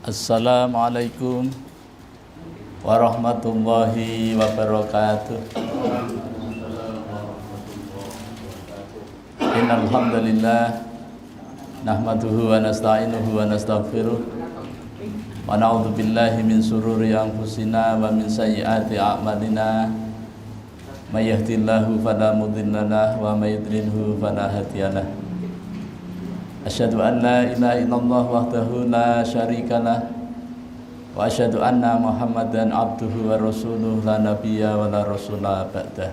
Assalamualaikum warahmatullahi wabarakatuh. Innal hamdalillah nahmaduhu wa nasta'inuhu wa nastaghfiruh wa na'udzu billahi min shururi anfusina wa min sayyiati a'malina. May yahdihillahu fala mudilla lahu wa may yudlilhu fala hadiyalah. Asyhadu an la ilaha illallah wahdahu la syarikalah wa asyhadu anna Muhammadan abduhu wa rasuluh la nabiyya wa la rasula ba'dah.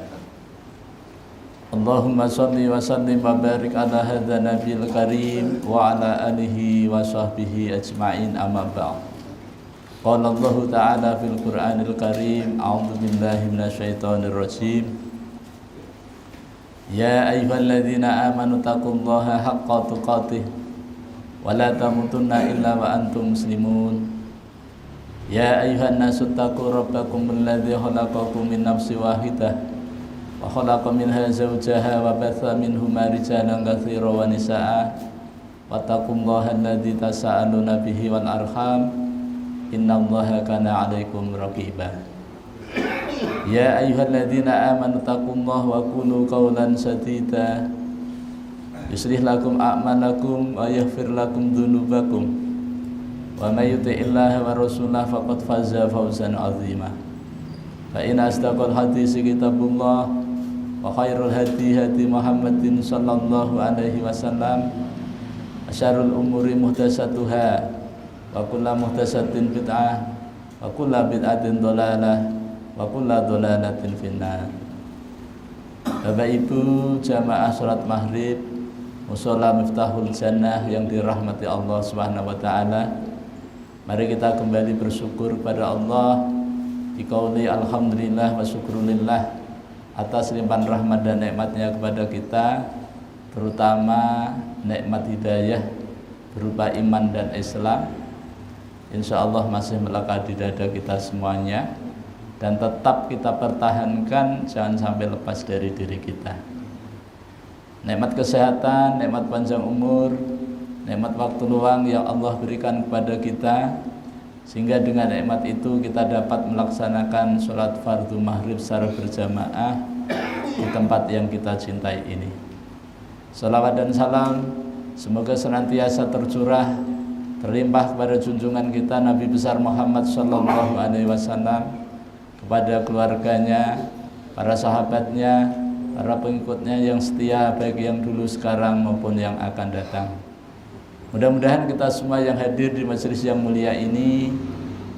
Allahumma shalli wa sallim wa barik ala hadza nabiyil karim wa ala alihi wa sahbihi ajma'in, amma ba'd. Qala Allah ta'ala fil Qur'anil Karim, a'udzu billahi minasyaitonir rajim. Ya ayyuhalladzina amanu taqullaha haqqa tuqatih wa la tamutunna illa wa antum muslimun. Ya ayyuhan nasu taqu rabbakum alladzi khalaqakum min nafsin wahidah wa khalaqa minha zawjaha wa batha minhuma rijalan katsiran wa nisaa'a wattaqullaha alladzi tasaaluna bihi wal arham innallaha kana 'alaikum raqiba. Ya ayyuhalladzina amanu taqullaha wa qulu qawlan sadida yuslih lakum a'malakum wa yaghfir lakum dzunubakum wa may yuti'illaha wa rasulahu faqad faza fawzan 'azima. Fa in asdaqal haditsi kitabullah wa khairul hadi hadi Muhammadin sallallahu alaihi wasallam wa syarrul umuri muhdatsatuha wa kullu muhdatsatin bid'ah wa kullu bid'atin dhalalah wa kullu dhalalatin finnar. Bapak Ibu jamaah salat maghrib mushola Miftahul Jannah yang dirahmati Allah Subhanahu wa taala, mari kita kembali bersyukur kepada Allah biqauli alhamdulillah wa syukrulillah atas limpahan rahmat dan nikmatnya kepada kita, terutama nikmat hidayah berupa iman dan Islam. Insyaallah masih melekat di dada kita semuanya dan tetap kita pertahankan, jangan sampai lepas dari diri kita. Nikmat kesehatan, nikmat panjang umur, nikmat waktu luang yang Allah berikan kepada kita, sehingga dengan nikmat itu kita dapat melaksanakan sholat fardu maghrib secara berjamaah di tempat yang kita cintai ini. Salawat dan salam semoga senantiasa tercurah, terlimpah kepada junjungan kita Nabi besar Muhammad sallallahu alaihi wasallam, kepada keluarganya, para sahabatnya, para pengikutnya yang setia, baik yang dulu, sekarang maupun yang akan datang. Mudah-mudahan kita semua yang hadir di majelis yang mulia ini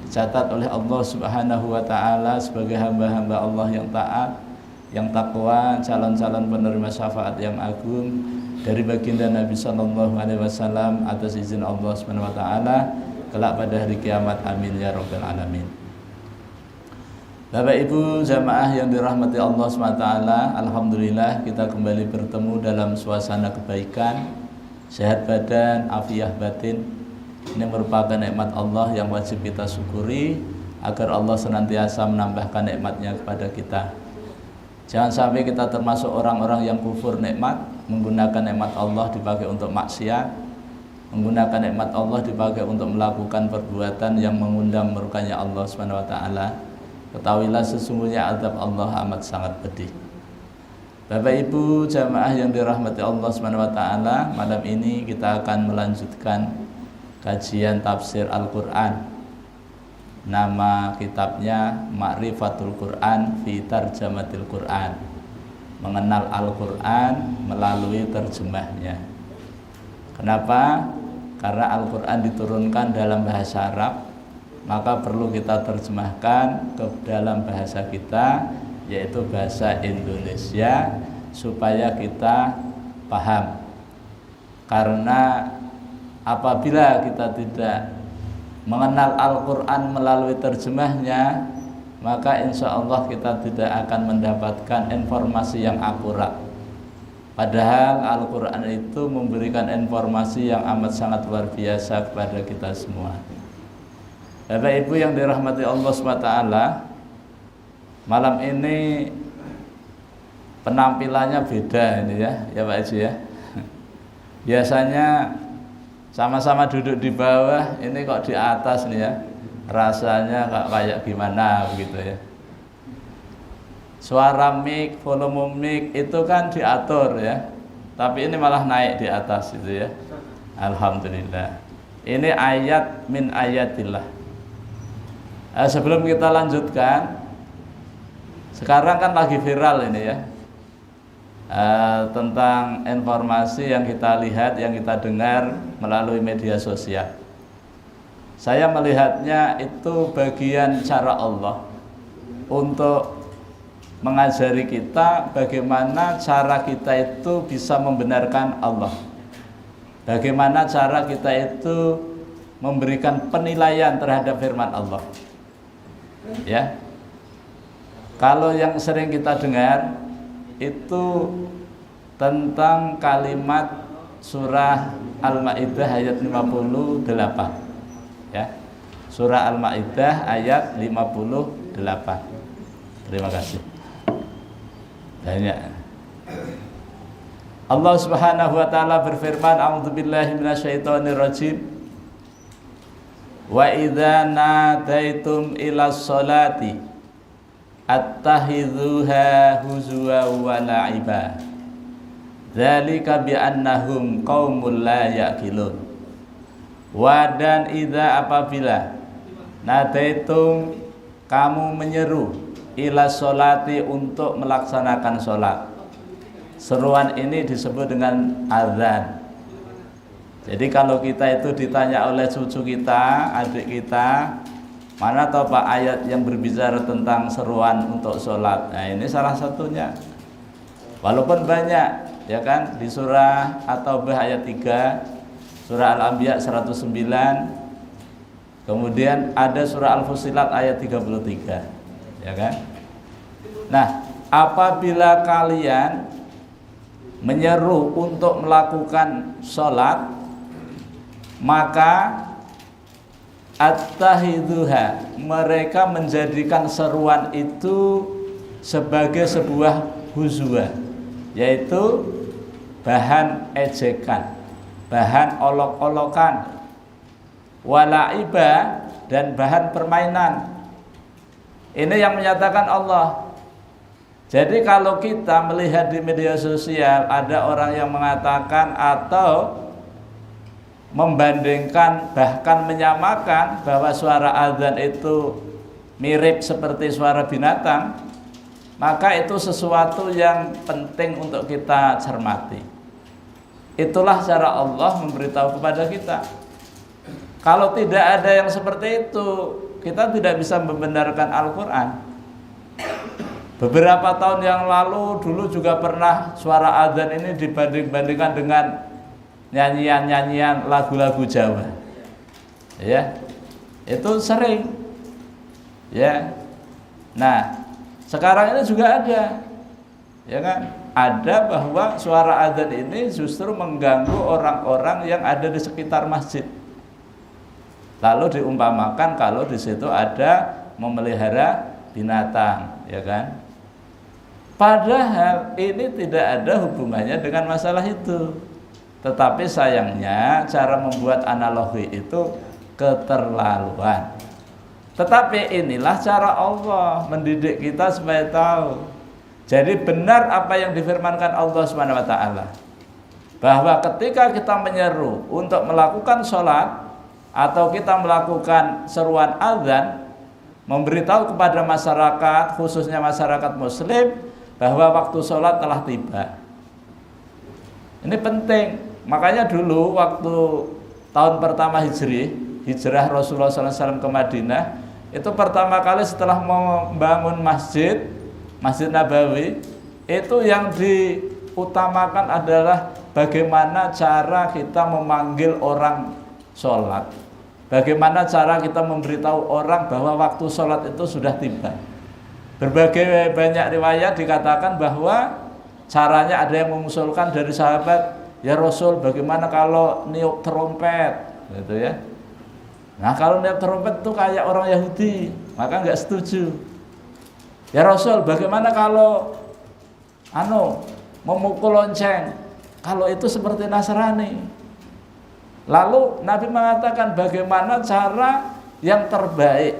dicatat oleh Allah Subhanahu wa taala sebagai hamba-hamba Allah yang taat, yang takwa, calon-calon penerima syafaat yang agung dari baginda Nabi sallallahu alaihi wasallam atas izin Allah Subhanahu wa taala kelak pada hari kiamat. Amin ya rabbal alamin. Bapak Ibu jamaah yang dirahmati Allah SWT, alhamdulillah kita kembali bertemu dalam suasana kebaikan, sehat badan, afiah batin. Ini merupakan nikmat Allah yang wajib kita syukuri agar Allah senantiasa menambahkan nikmatnya kepada kita. Jangan sampai kita termasuk orang-orang yang kufur nikmat, menggunakan nikmat Allah dipakai untuk maksiat, menggunakan nikmat Allah dipakai untuk melakukan perbuatan yang mengundang murkanya Allah SWT. Ketahuilah sesungguhnya azab Allah amat sangat pedih. Bapak Ibu jamaah yang dirahmati Allah SWT, malam ini kita akan melanjutkan kajian tafsir Al-Quran. Nama kitabnya Ma'rifatul Quran fi Tarjamatil Quran, mengenal Al-Quran melalui terjemahnya. Kenapa? Karena Al-Quran diturunkan dalam bahasa Arab, maka perlu kita terjemahkan ke dalam bahasa kita, yaitu bahasa Indonesia, supaya kita paham. Karena apabila kita tidak mengenal Al-Quran melalui terjemahnya, maka insya Allah kita tidak akan mendapatkan informasi yang akurat. Padahal Al-Quran itu memberikan informasi yang amat sangat luar biasa kepada kita semua. Bapak Ibu yang dirahmati Allah SWT, malam ini penampilannya beda ini ya Pak Haji ya. Biasanya sama-sama duduk di bawah, ini kok di atas nih ya, rasanya kayak gimana begitu ya. Suara mic, volume mic itu kan diatur ya, tapi ini malah naik di atas itu ya. Alhamdulillah. Ini ayat min ayatillah. Sebelum kita lanjutkan, sekarang kan lagi viral ini ya, tentang informasi yang kita lihat, yang kita dengar melalui media sosial. Saya melihatnya itu bagian cara Allah untuk mengajari kita bagaimana cara kita itu bisa membenarkan Allah, bagaimana cara kita itu memberikan penilaian terhadap firman Allah. Ya, kalau yang sering kita dengar itu tentang kalimat surah Al-Maidah ayat 58 ya. Surah Al-Maidah ayat 58. Terima kasih. Banyak. Allah Subhanahu wa taala berfirman, a'udzubillahi minasyaitonirrajim. Wa idza nadaitum ilas sholati attahidzuha huzwa wa la'iba dzalika bi annahum qaumul la yaqilun. Wa dan idza apabila nadaitum kamu menyeru ila sholati untuk melaksanakan sholat. Seruan ini disebut dengan azan. Jadi kalau kita itu ditanya oleh cucu kita, adik kita, mana tahu Pak ayat yang berbicara tentang seruan untuk sholat? Nah ini salah satunya. Walaupun banyak, ya kan, di surah At-Taubah ayat 3, surah Al-Anbiya 109, kemudian ada surah Al-Fussilat ayat 33, ya kan? Nah, apabila kalian menyeru untuk melakukan sholat, maka at-tahidzuha, mereka menjadikan seruan itu sebagai sebuah huzwa, yaitu bahan ejekan, bahan olok-olokan, walaiba, dan bahan permainan. Ini yang menyatakan Allah. Jadi kalau kita melihat di media sosial ada orang yang mengatakan atau membandingkan, bahkan menyamakan bahwa suara azan itu mirip seperti suara binatang, maka itu sesuatu yang penting untuk kita cermati. Itulah cara Allah memberitahu kepada kita. Kalau tidak ada yang seperti itu, kita tidak bisa membenarkan Al-Quran. Beberapa tahun yang lalu dulu juga pernah suara azan ini dibanding-bandingkan dengan nyanyian-nyanyian lagu-lagu Jawa, ya, itu sering, ya. Nah, sekarang ini juga ada, ya kan, ada bahwa suara azan ini justru mengganggu orang-orang yang ada di sekitar masjid. Lalu diumpamakan kalau di situ ada memelihara binatang, ya kan. Padahal ini tidak ada hubungannya dengan masalah itu. Tetapi sayangnya cara membuat analogi itu keterlaluan. Tetapi inilah cara Allah mendidik kita supaya tahu. Jadi benar apa yang difirmankan Allah Subhanahu wa taala, bahwa ketika kita menyeru untuk melakukan sholat atau kita melakukan seruan azan, memberitahu kepada masyarakat, khususnya masyarakat muslim, bahwa waktu sholat telah tiba. Ini penting. Makanya dulu waktu tahun pertama hijrah Rasulullah SAW ke Madinah, itu pertama kali setelah membangun Masjid Nabawi, itu yang diutamakan adalah bagaimana cara kita memanggil orang sholat, bagaimana cara kita memberitahu orang bahwa waktu sholat itu sudah tiba. Berbagai banyak riwayat dikatakan bahwa caranya ada yang mengusulkan dari sahabat, ya Rasul, bagaimana kalau niup trompet, gitu ya. Nah kalau niup trompet itu kayak orang Yahudi, maka nggak setuju. Ya Rasul, bagaimana kalau memukul lonceng, kalau itu seperti Nasrani. Lalu Nabi mengatakan bagaimana cara yang terbaik.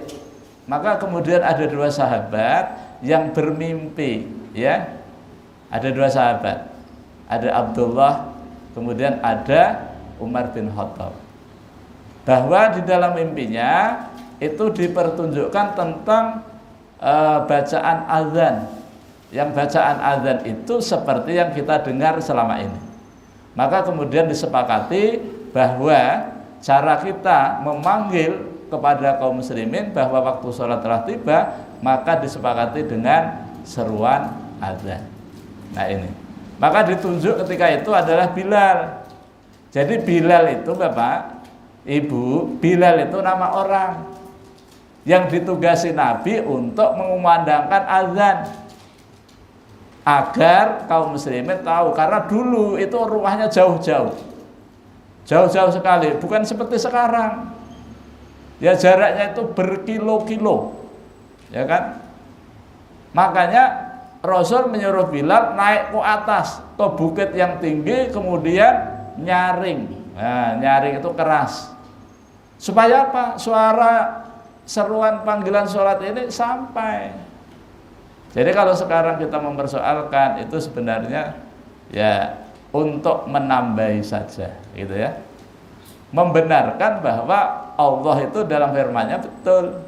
Maka kemudian ada dua sahabat yang bermimpi, ya. Ada dua sahabat. Ada Abdullah, kemudian ada Umar bin Khattab. Bahwa di dalam mimpinya itu dipertunjukkan tentang bacaan azan. Yang bacaan azan itu seperti yang kita dengar selama ini. Maka kemudian disepakati bahwa cara kita memanggil kepada kaum muslimin bahwa waktu sholat telah tiba, maka disepakati dengan seruan azan. Nah ini, maka ditunjuk ketika itu adalah Bilal. Jadi Bilal itu Bapak, Ibu, Bilal itu nama orang yang ditugasi Nabi untuk mengumandangkan azan agar kaum muslimin tahu, karena dulu itu rumahnya jauh-jauh sekali, bukan seperti sekarang. Ya jaraknya itu berkilo-kilo, ya kan? Makanya Rasul menyuruh Bilal naik ke atas, ke bukit yang tinggi, kemudian nyaring. Nah, nyaring itu keras. Supaya apa? Suara seruan panggilan sholat ini sampai. Jadi kalau sekarang kita mempersoalkan itu sebenarnya ya untuk menambahi saja, gitu ya. Membenarkan bahwa Allah itu dalam firman-Nya betul.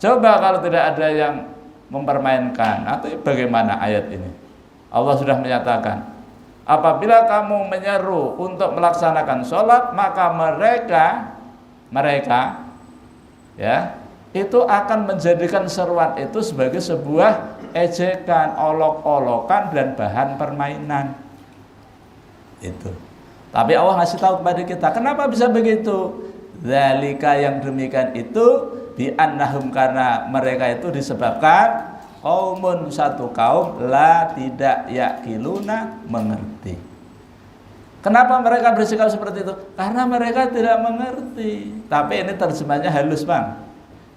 Coba kalau tidak ada yang mempermainkan, nanti bagaimana ayat ini? Allah sudah menyatakan, apabila kamu menyeru untuk melaksanakan sholat, maka mereka ya itu akan menjadikan seruan itu sebagai sebuah ejekan, olok-olokan, dan bahan permainan. Itu. Tapi Allah ngasih tahu kepada kita, kenapa bisa begitu? Zalika, yang demikian itu bi annahum, karena mereka itu disebabkan qaumun, satu kaum, la tidak yaqiluna, mengerti. Kenapa mereka bersikap seperti itu? Karena mereka tidak mengerti. Tapi ini terjemahnya halus, Bang.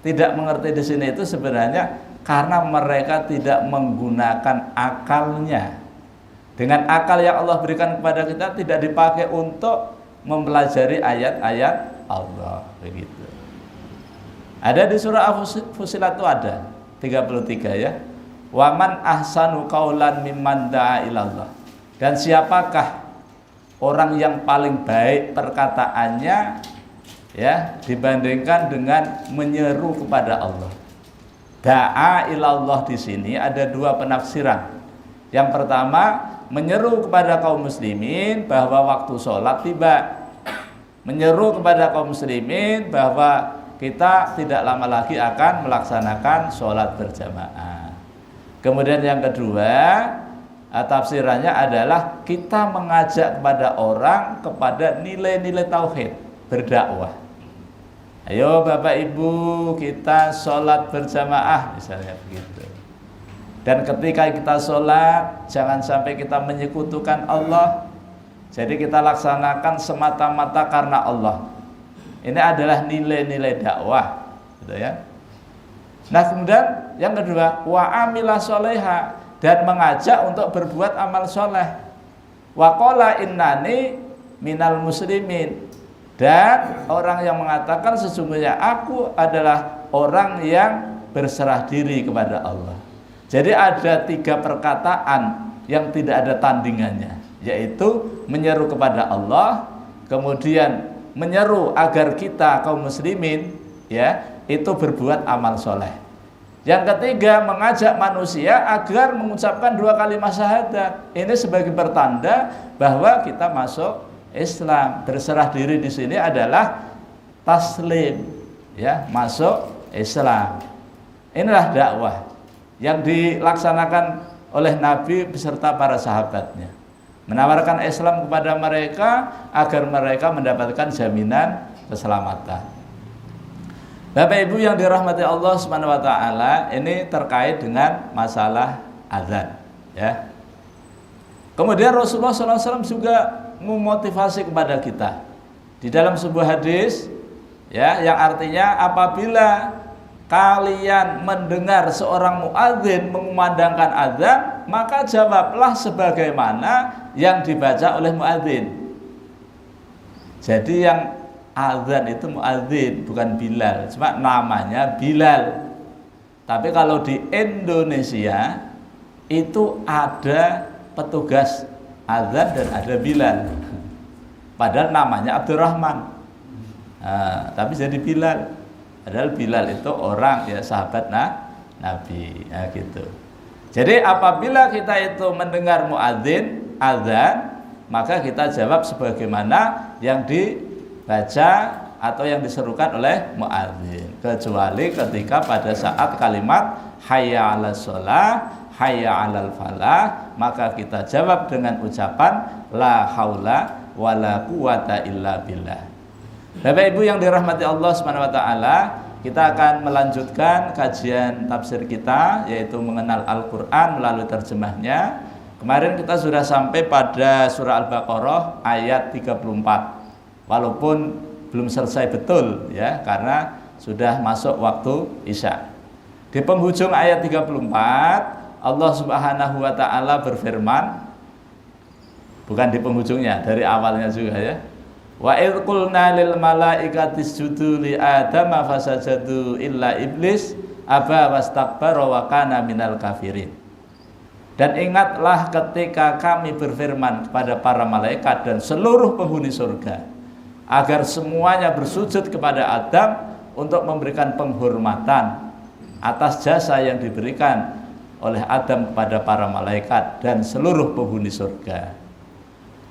Tidak mengerti di sini itu sebenarnya karena mereka tidak menggunakan akalnya. Dengan akal yang Allah berikan kepada kita tidak dipakai untuk mempelajari ayat-ayat Allah, begitu. Ada di surah Fussilat itu ada 33 ya. Waman ahsanu qaulan mimman da'a ilallah. Dan siapakah orang yang paling baik perkataannya ya dibandingkan dengan menyeru kepada Allah. Da'a ilallah di sini ada dua penafsiran. Yang pertama, menyeru kepada kaum muslimin bahwa waktu sholat tiba. Menyeru kepada kaum muslimin bahwa kita tidak lama lagi akan melaksanakan sholat berjamaah. Kemudian yang kedua, tafsirannya adalah kita mengajak kepada orang kepada nilai-nilai tauhid, berdakwah. Ayo Bapak Ibu, kita sholat berjamaah, misalnya begitu. Dan ketika kita sholat, jangan sampai kita menyekutukan Allah. Jadi kita laksanakan semata-mata karena Allah. Ini adalah nilai-nilai dakwah, gitu ya. Nah kemudian yang kedua, wa amila sholeha, dan mengajak untuk berbuat amal soleh. Wa qala innani minal muslimin, dan orang yang mengatakan sesungguhnya aku adalah orang yang berserah diri kepada Allah. Jadi ada tiga perkataan yang tidak ada tandingannya, yaitu menyeru kepada Allah, kemudian menyeru agar kita kaum muslimin ya itu berbuat amal soleh. Yang ketiga, mengajak manusia agar mengucapkan dua kalimat syahadat. Ini sebagai pertanda bahwa kita masuk Islam. Berserah diri di sini adalah taslim, ya, masuk Islam. Inilah dakwah yang dilaksanakan oleh Nabi beserta para sahabatnya, menawarkan Islam kepada mereka agar mereka mendapatkan jaminan keselamatan. Bapak Ibu yang dirahmati Allah Subhanahu wa taala, ini terkait dengan masalah azan, ya. Kemudian Rasulullah SAW juga memotivasi kepada kita di dalam sebuah hadis, ya, yang artinya apabila kalian mendengar seorang muadzin mengumandangkan azan, maka jawablah sebagaimana yang dibaca oleh muadzin. Jadi yang azan itu muadzin, bukan Bilal. Cuma namanya Bilal. Tapi kalau di Indonesia itu ada petugas azan dan ada Bilal. Padahal namanya Abdurrahman. Nah, tapi jadi Bilal. Padahal Bilal itu orang ya sahabat Nabi. Nah, gitu. Jadi apabila kita itu mendengar muadzin azan, maka kita jawab sebagaimana yang dibaca atau yang diserukan oleh muadzin, kecuali ketika pada saat kalimat hayya 'alas shalah, hayya 'alal falah, maka kita jawab dengan ucapan la haula wala quwata illa billah. Bapak Ibu yang dirahmati Allah Subhanahu wa taala, kita akan melanjutkan kajian tafsir kita, yaitu mengenal Al-Qur'an melalui terjemahnya. Kemarin kita sudah sampai pada surah Al-Baqarah ayat 34. Walaupun belum selesai betul ya, karena sudah masuk waktu Isya. Di penghujung ayat 34, Allah Subhanahu wa taala berfirman, bukan di penghujungnya, dari awalnya juga ya. Wa idz qulna lil malaikati isjudu li adama fasajadu illa iblis aba wastakbara wa kana minal kafirin. Dan ingatlah ketika kami berfirman kepada para malaikat dan seluruh penghuni surga agar semuanya bersujud kepada Adam untuk memberikan penghormatan atas jasa yang diberikan oleh Adam kepada para malaikat dan seluruh penghuni surga.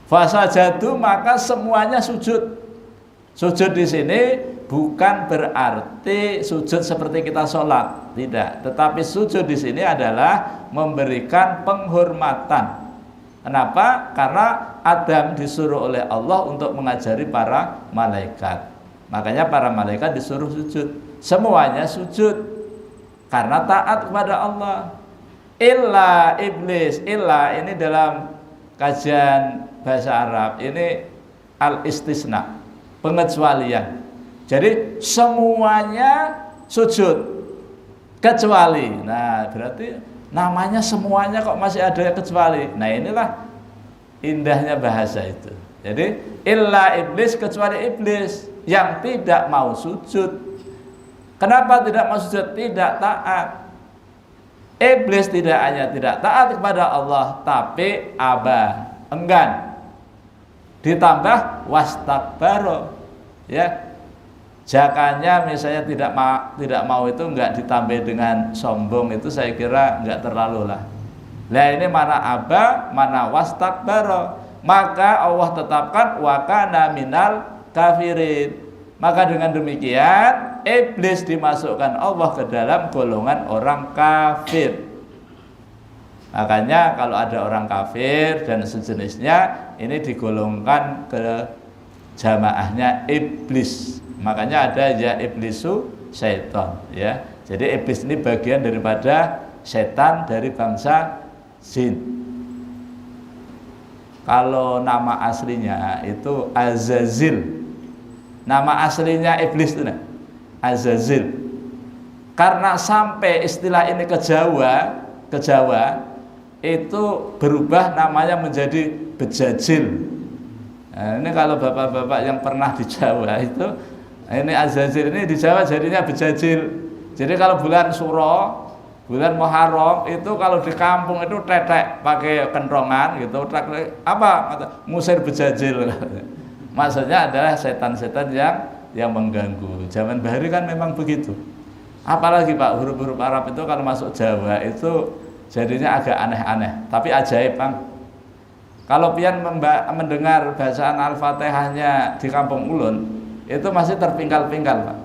Fasajadu, maka semuanya sujud. Sujud di sini bukan berarti sujud seperti kita sholat, tidak. Tetapi sujud di sini adalah memberikan penghormatan. Kenapa? Karena Adam disuruh oleh Allah untuk mengajari para malaikat. Makanya para malaikat disuruh sujud. Semuanya sujud karena taat kepada Allah. Illa iblis. Illa ini dalam kajian bahasa Arab ini al-istisna, pengecualian. Jadi semuanya sujud kecuali. Nah, berarti namanya semuanya kok masih ada kecuali. Nah, inilah indahnya bahasa itu. Jadi illa iblis, kecuali iblis yang tidak mau sujud. Kenapa tidak mau sujud? Tidak taat. Iblis tidak hanya tidak taat kepada Allah, tapi aba, enggan. Ditambah wastakbaro, ya. Jakanya misalnya tidak mau itu enggak ditambah dengan sombong, itu saya kira enggak terlalu lah. Nah, ini mana aba, mana wastakbaro. Maka Allah tetapkan wa kana minal kafirin. Maka dengan demikian iblis dimasukkan Allah ke dalam golongan orang kafir. Makanya kalau ada orang kafir dan sejenisnya, ini digolongkan ke jamaahnya iblis. Makanya ada ya iblisu syaitan ya. Jadi iblis ini bagian daripada setan dari bangsa jin. Kalau nama aslinya itu Azazil. Nama aslinya iblis itu Azazil. Karena sampai istilah ini ke Jawa itu berubah namanya menjadi Bejajil. Nah, ini kalau bapak-bapak yang pernah di Jawa itu, ini Azazil ini di Jawa jadinya Bejajil. Jadi kalau bulan Suro, bulan Muharram itu kalau di kampung itu tetek pakai kentongan gitu, apa? Musir Bejajil. Maksudnya adalah setan-setan yang mengganggu. Zaman bahari kan memang begitu. Apalagi Pak, huruf-huruf Arab itu kalau masuk Jawa itu jadinya agak aneh-aneh, tapi ajaib Bang. Kalau pian mendengar bacaan Al-Fatihahnya di Kampung Ulun, itu masih terpingkal-pingkal Pak.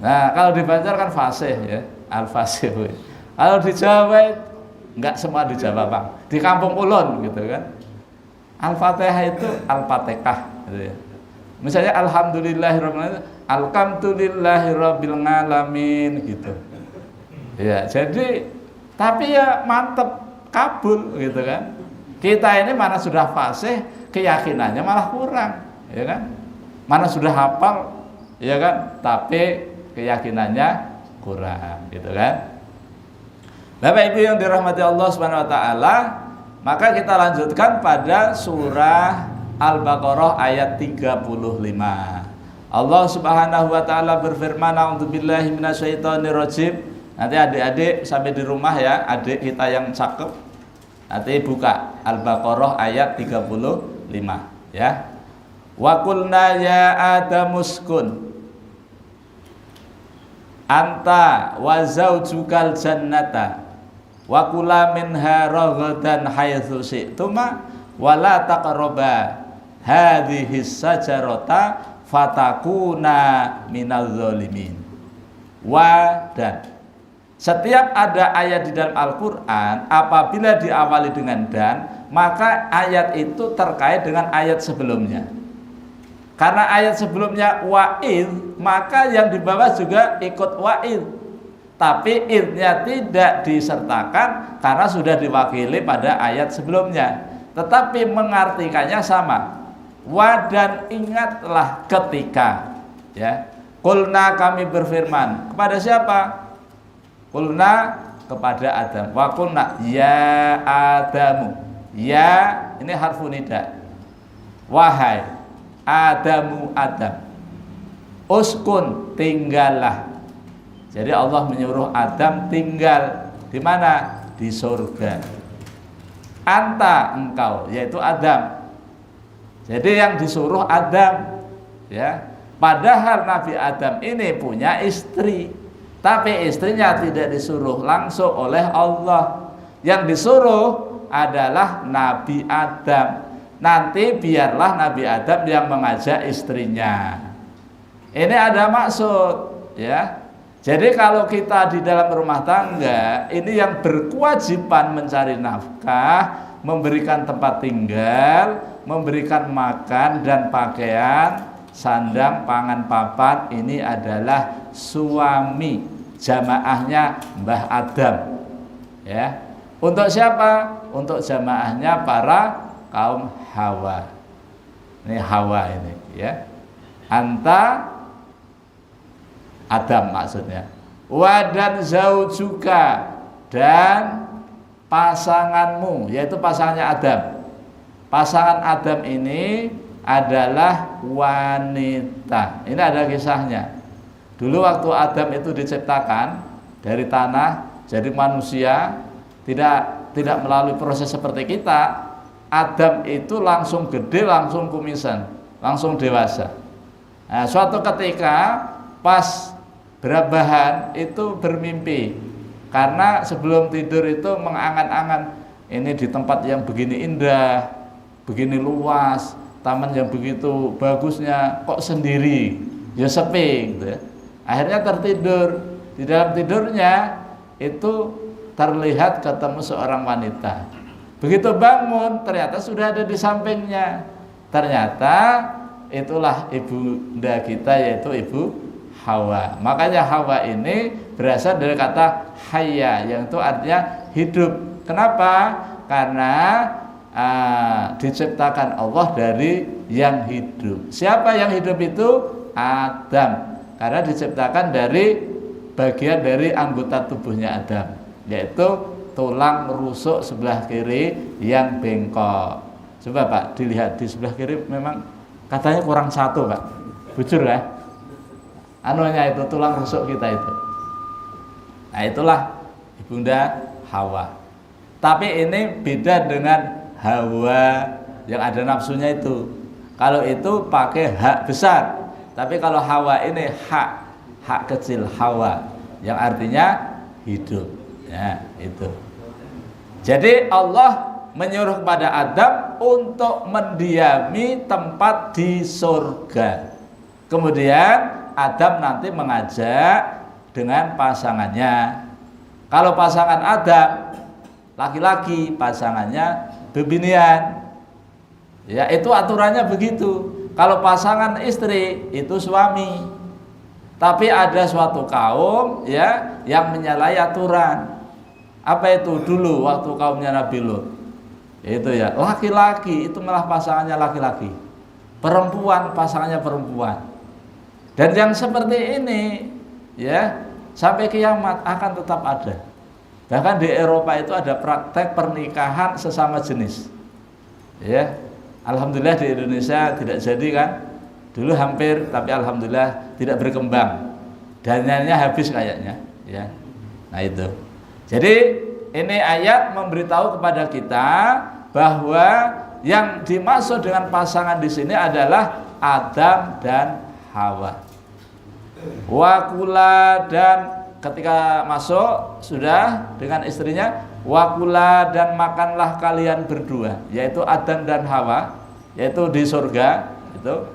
Nah, kalau di Banjar kan fasih ya, Al-Fasih. Kalau di Jawa enggak semua di Jawa Bang. Di Kampung Ulun gitu kan. Al-Fatihah itu Al-Fatihah gitu ya. Misalnya alhamdulillahirabbil alamin gitu. Ya, jadi tapi ya mantep, kabul gitu kan. Kita ini mana sudah fasih, keyakinannya malah kurang, ya kan? Mana sudah hafal, ya kan? Tapi keyakinannya kurang, gitu kan? Bapak Ibu yang dirahmati Allah Subhanahu wa taala, maka kita lanjutkan pada surah Al-Baqarah ayat 35. Allah Subhanahu wa taala berfirman, a'udzubillahi minasyaitonirrajim. Nanti adik-adik sampai di rumah ya, adik kita yang cakep, nanti buka Al-Baqarah ayat 35 ya. Wa qulna ya adamuskun anta wa zaujukal jannata wa kula minha ragadan haitsu syi'tuma wa la taqraba hadhihi sajarata fatakuna minaz zalimin. Dan setiap ada ayat di dalam Al-Quran apabila diawali dengan dan, maka ayat itu terkait dengan ayat sebelumnya. Karena ayat sebelumnya wa'id, maka yang di bawah juga ikut wa'id. Tapi idnya tidak disertakan karena sudah diwakili pada ayat sebelumnya. Tetapi mengartikannya sama. Dan ingatlah ketika ya, qulna kami berfirman kepada siapa? Qulna kepada Adam. Wa qulna ya Adamu. Ya ini harfu nida. Wahai Adamu Adam, uskun tinggallah. Jadi Allah menyuruh Adam tinggal di mana? Di surga. Anta engkau, yaitu Adam. Jadi yang disuruh Adam, ya. Padahal Nabi Adam ini punya istri, tapi istrinya tidak disuruh langsung oleh Allah. Yang disuruh adalah Nabi Adam. Nanti biarlah Nabi Adam yang mengajak istrinya. Ini ada maksud ya. Jadi kalau kita di dalam rumah tangga, ini yang berkewajiban mencari nafkah, memberikan tempat tinggal, memberikan makan dan pakaian, sandang, pangan, papan, ini adalah suami, jamaahnya Mbah Adam. Ya. Untuk siapa? Untuk jamaahnya para kaum Hawa. Ini Hawa ini ya. Anta Adam maksudnya. Dan zaujuka, dan pasanganmu, yaitu pasangannya Adam. Pasangan Adam ini adalah wanita. Ini ada kisahnya. Dulu waktu Adam itu diciptakan dari tanah jadi manusia, tidak melalui proses seperti kita. Adam itu langsung gede, langsung kumisan, langsung dewasa. Nah, suatu ketika pas berabahan itu bermimpi, karena sebelum tidur itu mengangan-angan, ini di tempat yang begini indah, begini luas, taman yang begitu bagusnya, kok sendiri, ya sepi gitu ya. Akhirnya tertidur. Di dalam tidurnya itu terlihat ketemu seorang wanita. Begitu bangun ternyata sudah ada di sampingnya. Ternyata itulah ibunda kita, yaitu ibu Hawa. Makanya Hawa ini berasal dari kata hayya, yang itu artinya hidup. Kenapa? Karena diciptakan Allah dari yang hidup. Siapa yang hidup itu? Adam. Karena diciptakan dari bagian dari anggota tubuhnya Adam, yaitu tulang rusuk sebelah kiri yang bengkok. Coba Pak dilihat di sebelah kiri, memang katanya kurang satu Pak. Bujur ya. Anunya itu tulang rusuk kita itu. Nah itulah ibunda Hawa. Tapi ini beda dengan Hawa yang ada nafsunya itu. Kalau itu pakai hak besar. Tapi kalau Hawa ini hak kecil Hawa, yang artinya hidup. Ya, itu. Jadi Allah menyuruh kepada Adam untuk mendiami tempat di surga. Kemudian Adam nanti mengajak dengan pasangannya. Kalau pasangan Adam laki-laki, pasangannya bebinian. Ya, itu aturannya begitu. Kalau pasangan istri itu suami. Tapi ada suatu kaum ya yang menyalahi aturan. Apa itu? Dulu waktu kaumnya Nabi Lut, itu ya laki-laki itu malah pasangannya laki-laki, perempuan pasangannya perempuan. Dan yang seperti ini ya sampai kiamat akan tetap ada. Bahkan di Eropa itu ada praktek pernikahan sesama jenis. Ya, Alhamdulillah di Indonesia tidak jadi kan. Dulu hampir, tapi alhamdulillah tidak berkembang. Dananya habis kayaknya, ya. Nah itu. Jadi ini ayat memberitahu kepada kita bahwa yang dimaksud dengan pasangan di sini adalah Adam dan Hawa. Wakula, dan ketika masuk sudah dengan istrinya, wakula dan makanlah kalian berdua, yaitu Adam dan Hawa, yaitu di surga itu.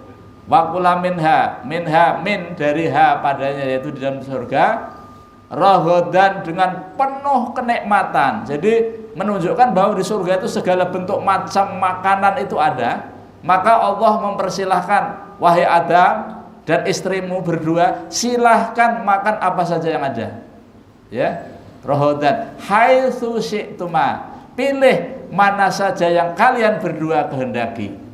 Wakula minha min dari ha padanya, yaitu di dalam surga, rahodan dengan penuh kenikmatan. Jadi menunjukkan bahwa di surga itu segala bentuk macam makanan itu ada. Maka Allah mempersilahkan, wahai Adam dan istrimu berdua, silahkan makan apa saja yang ada. Ya, rahodan haitsu syi'tuma, pilih mana saja yang kalian berdua kehendaki.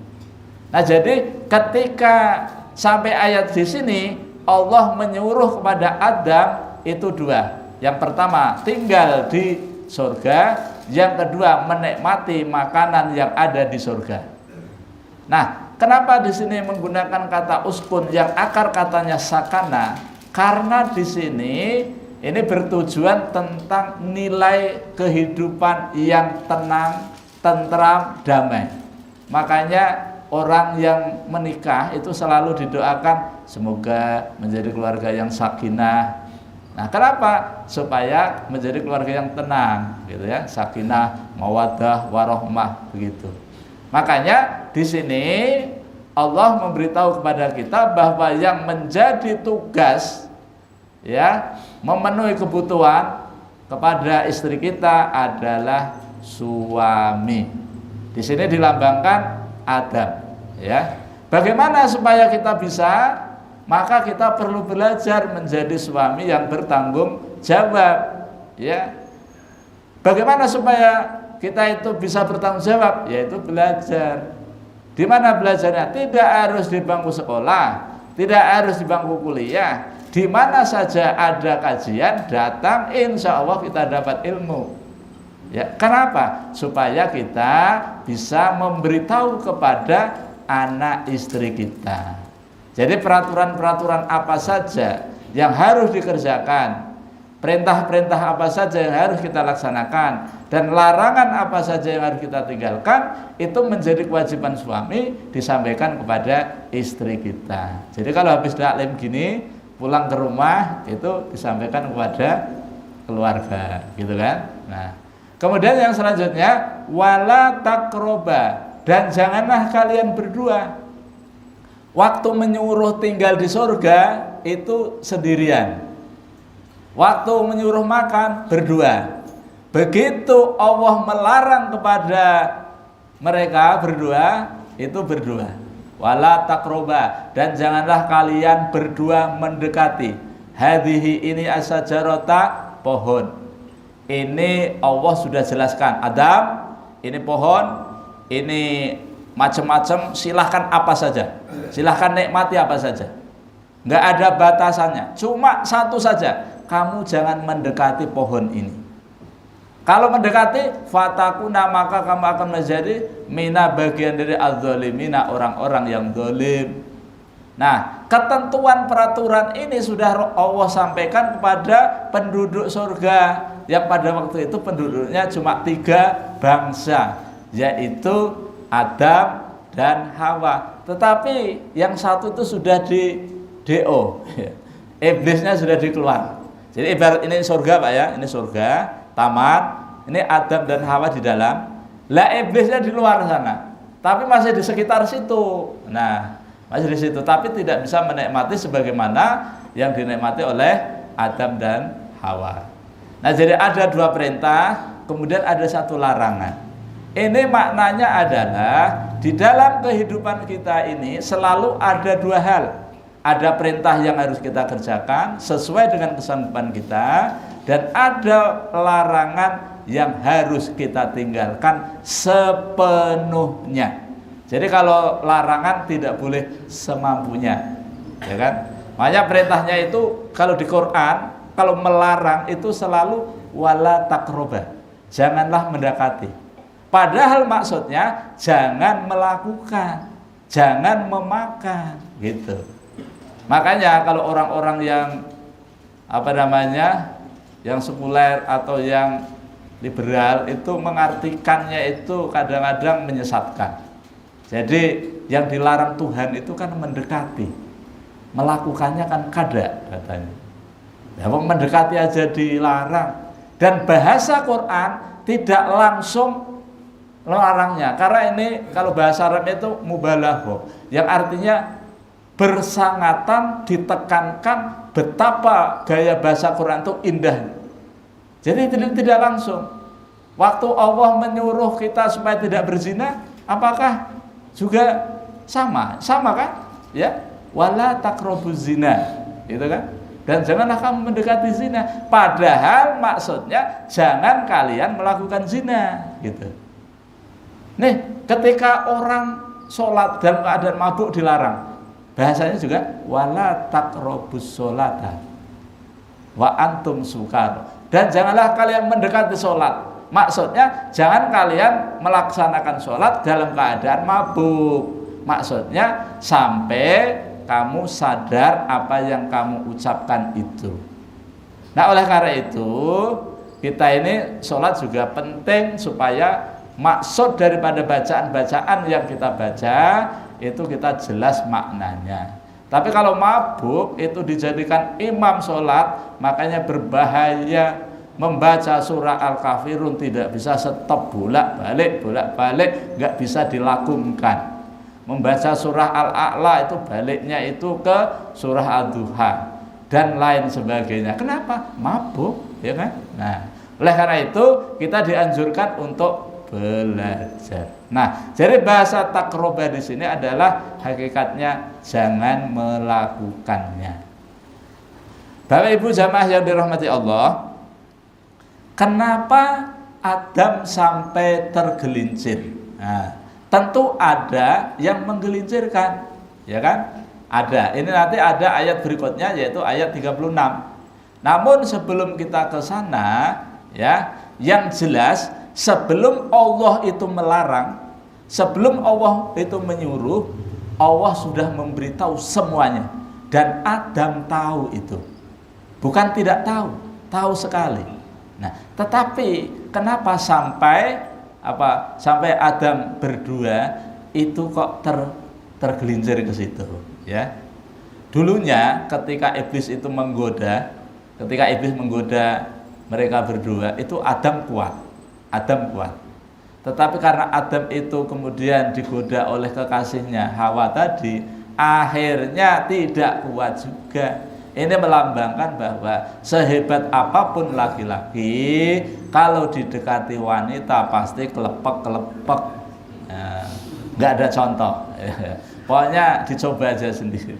Nah, jadi ketika sampai ayat di sini Allah menyuruh kepada Adam itu dua. Yang pertama tinggal di surga, yang kedua menikmati makanan yang ada di surga. Nah, kenapa di sini menggunakan kata uskun yang akar katanya sakana? Karena di sini ini bertujuan tentang nilai kehidupan yang tenang, tentram, damai. Makanya orang yang menikah itu selalu didoakan semoga menjadi keluarga yang sakinah. Nah, kenapa? Supaya menjadi keluarga yang tenang, gitu ya, sakinah, mawaddah, warahmah, begitu. Makanya di sini Allah memberitahu kepada kita bahwa yang menjadi tugas, ya, memenuhi kebutuhan kepada istri kita adalah suami. Di sini dilambangkan Adam, ya. Bagaimana supaya kita bisa? Maka kita perlu belajar menjadi suami yang bertanggung jawab, ya. Bagaimana supaya kita itu bisa bertanggung jawab? Yaitu belajar. Di mana belajarnya? Tidak harus di bangku sekolah, tidak harus di bangku kuliah. Di mana saja ada kajian, datang, insya Allah kita dapat ilmu. Ya, kenapa? Supaya kita bisa memberitahu kepada anak istri kita. Jadi peraturan-peraturan apa saja yang harus dikerjakan, perintah-perintah apa saja yang harus kita laksanakan, dan larangan apa saja yang harus kita tinggalkan, itu menjadi kewajiban suami disampaikan kepada istri kita. Jadi kalau habis taklim gini, pulang ke rumah itu disampaikan kepada keluarga, gitu kan? Nah, kemudian yang selanjutnya, wala takroba, dan janganlah kalian berdua. Waktu menyuruh tinggal di surga itu sendirian. Waktu menyuruh makan berdua. Begitu Allah melarang kepada mereka berdua, itu berdua. Wala takroba, dan janganlah kalian berdua mendekati. Hadhihi, ini asyajarata, pohon. Ini Allah sudah jelaskan, Adam, ini pohon, ini macam-macam, silahkan apa saja, silahkan nikmati apa saja, nggak ada batasannya. Cuma satu saja, kamu jangan mendekati pohon ini. Kalau mendekati, fatakuna, maka kamu akan menjadi mina, bagian dari az-zalimina, orang-orang yang zalim. Nah, ketentuan peraturan ini sudah Allah sampaikan kepada penduduk surga, yang pada waktu itu penduduknya cuma 3 bangsa, yaitu Adam dan Hawa. Tetapi yang satu itu sudah di DO, iblisnya sudah dikeluar. Jadi ibarat ini surga, Pak, ya, ini surga, tamat, ini Adam dan Hawa di dalam, lah iblisnya di luar sana, tapi masih di sekitar situ. Nah, masih di situ, tapi tidak bisa menikmati sebagaimana yang dinikmati oleh Adam dan Hawa. Nah, jadi ada 2 perintah, kemudian ada 1 larangan. Ini maknanya adalah di dalam kehidupan kita ini selalu ada 2 hal. Ada perintah yang harus kita kerjakan sesuai dengan kesanggupan kita, dan ada larangan yang harus kita tinggalkan sepenuhnya. Jadi kalau larangan tidak boleh semampunya, ya kan? Makanya perintahnya itu kalau di Quran, kalau melarang itu selalu wala takroba, janganlah mendekati. Padahal maksudnya jangan melakukan, jangan memakan, gitu. Makanya kalau orang-orang yang yang sekuler atau yang liberal itu mengartikannya itu kadang-kadang menyesatkan. Jadi yang dilarang Tuhan itu kan mendekati, melakukannya kan kada katanya. Ya, mendekati aja dilarang. Dan bahasa Quran tidak langsung melarangnya, karena ini kalau bahasa Arab itu mubalaghah, yang artinya bersangatan, ditekankan betapa gaya bahasa Quran itu indah. Jadi tidak langsung. Waktu Allah menyuruh kita supaya tidak berzina, apakah juga sama kan? Ya, wala taqrabuz zina, gitu kan? Dan janganlah kamu mendekati zina. Padahal maksudnya jangan kalian melakukan zina, gitu. Nih, ketika orang sholat dalam keadaan mabuk dilarang. Bahasanya juga wala taqrabus sholata wa antum sukar. Dan janganlah kalian mendekati sholat. Maksudnya jangan kalian melaksanakan sholat dalam keadaan mabuk. Maksudnya sampai kamu sadar apa yang kamu ucapkan itu. Nah, oleh karena itu kita ini sholat juga penting supaya maksud daripada bacaan-bacaan yang kita baca itu kita jelas maknanya. Tapi kalau mabuk itu dijadikan imam sholat, makanya berbahaya. Membaca surah Al-Kafirun tidak bisa stop bolak-balik, nggak bisa dilakukan. Membaca surah Al-A'la itu baliknya itu ke surah Ad-Duha dan lain sebagainya. Kenapa? Mabuk, ya kan? Nah, oleh karena itu kita dianjurkan untuk belajar. Nah, jadi bahasa takrobah di sini adalah hakikatnya jangan melakukannya. Bapak Ibu jamaah yang dirahmati Allah, kenapa Adam sampai tergelincir? Nah, tentu ada yang menggelincirkan, ya kan? Ada. Ini nanti ada ayat berikutnya yaitu ayat 36. Namun sebelum kita ke sana, ya, yang jelas sebelum Allah itu melarang, sebelum Allah itu menyuruh, Allah sudah memberitahu semuanya dan Adam tahu itu. Bukan tidak tahu, tahu sekali. Nah, tetapi kenapa sampai Adam berdua itu kok tergelincir ke situ, ya? Dulunya ketika iblis menggoda mereka berdua, itu Adam kuat. Tetapi karena Adam itu kemudian digoda oleh kekasihnya Hawa tadi, akhirnya tidak kuat juga. Ini melambangkan bahwa sehebat apapun laki-laki, kalau didekati wanita pasti kelepek. Nah, nggak ada contoh. Pokoknya dicoba aja sendiri.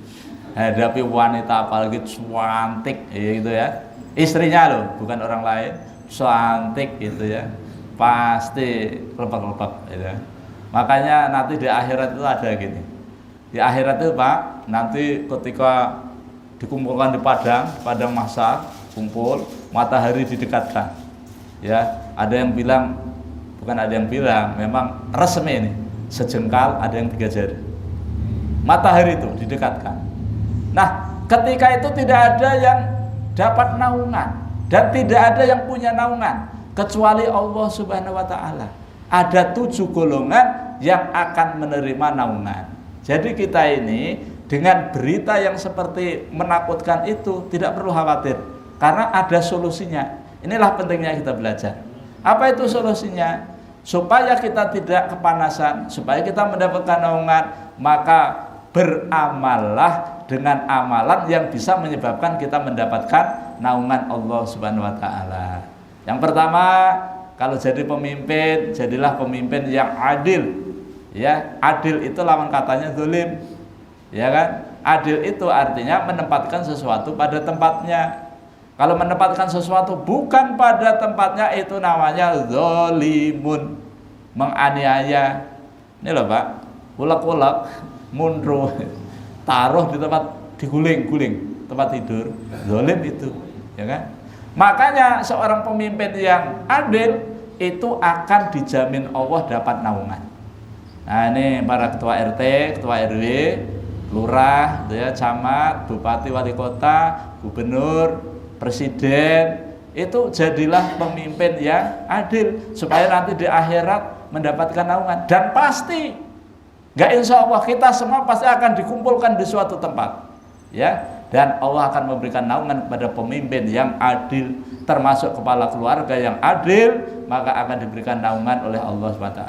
Hadapi wanita apalagi cantik, gitu ya. Istrinya loh, bukan orang lain. Cantik gitu ya. Pasti kelepek, gitu ya. Makanya nanti di akhirat itu ada gini. Di akhirat itu Pak, nanti ketika dikumpulkan di padang mahsyar, kumpul, matahari didekatkan. Ya, ada yang bilang, memang resmi ini, sejengkal, ada yang 3 jari. Matahari itu didekatkan. Nah, ketika itu tidak ada yang dapat naungan dan tidak ada yang punya naungan kecuali Allah Subhanahu wa taala. Ada 7 golongan yang akan menerima naungan. Jadi kita ini dengan berita yang seperti menakutkan itu tidak perlu khawatir, karena ada solusinya. Inilah pentingnya kita belajar. Apa itu solusinya? Supaya kita tidak kepanasan, supaya kita mendapatkan naungan, maka beramallah dengan amalan yang bisa menyebabkan kita mendapatkan naungan Allah Subhanahu wa taala. Yang pertama, kalau jadi pemimpin, jadilah pemimpin yang adil. Ya, adil itu lawan katanya zalim. Ya kan? Adil itu artinya menempatkan sesuatu pada tempatnya. Kalau menempatkan sesuatu bukan pada tempatnya, itu namanya zalimun, menganiaya. Ini loh Pak, ulek-ulek, mundur, taruh di tempat, diguling-guling tempat tidur, zalim itu, ya kan? Makanya seorang pemimpin yang adil itu akan dijamin Allah dapat naungan. Nah ini para ketua RT, ketua RW, lurah, ya, camat, bupati, wali kota, gubernur, presiden, itu jadilah pemimpin yang adil supaya nanti di akhirat mendapatkan naungan. Dan pasti, nggak insya Allah, kita semua pasti akan dikumpulkan di suatu tempat, ya. Dan Allah akan memberikan naungan kepada pemimpin yang adil, termasuk kepala keluarga yang adil, maka akan diberikan naungan oleh Allah SWT.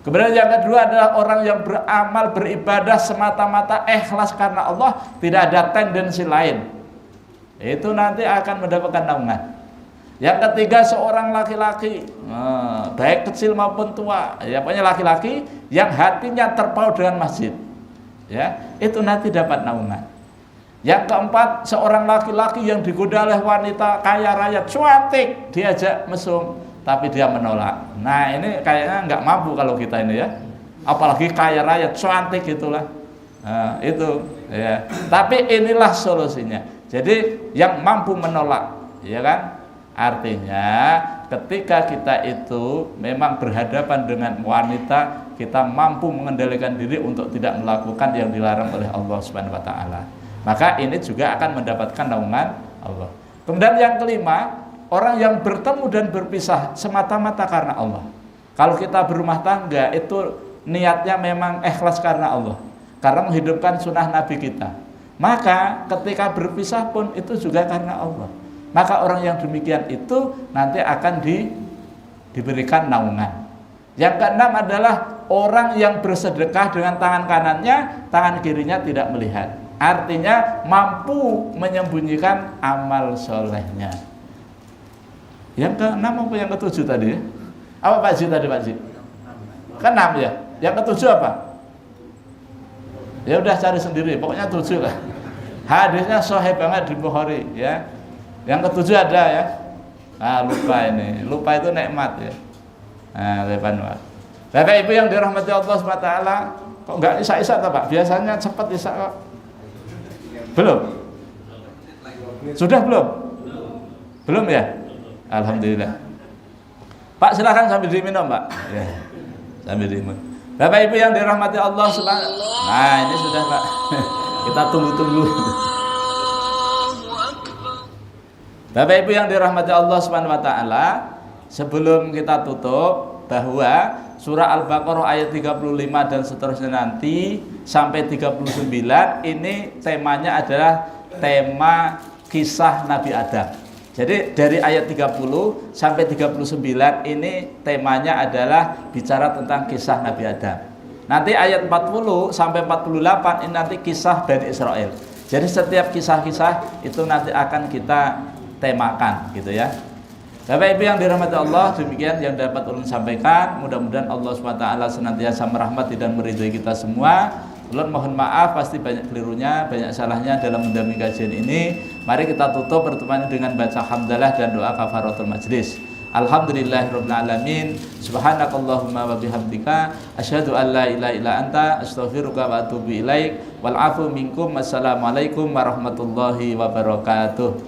Kemudian yang kedua adalah orang yang beramal, beribadah semata-mata ikhlas karena Allah, tidak ada tendensi lain, itu nanti akan mendapatkan naungan. Yang ketiga seorang laki-laki, baik kecil maupun tua, ya pokoknya laki-laki yang hatinya terpaut dengan masjid, ya itu nanti dapat naungan. Yang keempat seorang laki-laki yang digoda oleh wanita kaya raya cantik, diajak mesum tapi dia menolak. Nah ini kayaknya nggak mampu kalau kita ini, ya, apalagi kaya raya cantik itulah, itu ya. Tapi inilah solusinya. Jadi yang mampu menolak, ya kan? Artinya ketika kita itu memang berhadapan dengan wanita, kita mampu mengendalikan diri untuk tidak melakukan yang dilarang oleh Allah Subhanahu wa taala. Maka ini juga akan mendapatkan naungan Allah. Kemudian yang kelima, orang yang bertemu dan berpisah semata-mata karena Allah. Kalau kita berumah tangga itu niatnya memang ikhlas karena Allah, karena menghidupkan sunnah Nabi kita. Maka ketika berpisah pun itu juga karena Allah. Maka orang yang demikian itu nanti akan diberikan naungan. Yang keenam adalah orang yang bersedekah dengan tangan kanannya, tangan kirinya tidak melihat. Artinya mampu menyembunyikan amal solehnya. Yang keenam apa yang ketujuh tadi, ya? Apa Pak Ji tadi, Pak Ji? Keenam, ya. Yang ketujuh apa? Ya udah cari sendiri, pokoknya 7 lah. Hadisnya sahih banget di Bukhari, ya. Yang ketujuh ada, ya. Nah, lupa ini. Lupa itu nikmat, ya. Nah, lepas. Bapak Ibu yang dirahmati Allah SWT, kok enggak isa-isa toh, Pak? Biasanya cepat isa kok. Belum? Sudah belum? Belum, ya? Alhamdulillah. Pak silakan sambil diminum, Pak. Ya, sambil diminum. Bapak Ibu yang dirahmati Allah Subhanahu. Nah, ini sudah, Pak. Kita tunggu-tunggu. Bapak Ibu yang dirahmati Allah Subhanahu wa taala, sebelum kita tutup bahwa surah Al-Baqarah ayat 35 dan seterusnya nanti sampai 39 ini temanya adalah tema kisah Nabi Adam. Jadi dari ayat 30 sampai 39 ini temanya adalah bicara tentang kisah Nabi Adam. Nanti ayat 40 sampai 48 ini nanti kisah Bani Israel. Jadi setiap kisah-kisah itu nanti akan kita temakan, gitu ya. Bapak Ibu yang dirahmati Allah, demikian yang dapat ulun sampaikan. Mudah-mudahan Allah SWT senantiasa merahmati dan meridhai kita semua. Ulun mohon maaf, pasti banyak kelirunya, banyak salahnya dalam mendampingi kajian ini. Mari kita tutup pertemuan dengan baca hamdalah dan doa kafaratul majlis. Alhamdulillahirabbil alamin. Subhanakallahumma wa bihamdika asyhadu an la ilaha illa anta astaghfiruka wa atubu ilaik. Wal afu minkum. Wassalamualaikum warahmatullahi wabarakatuh.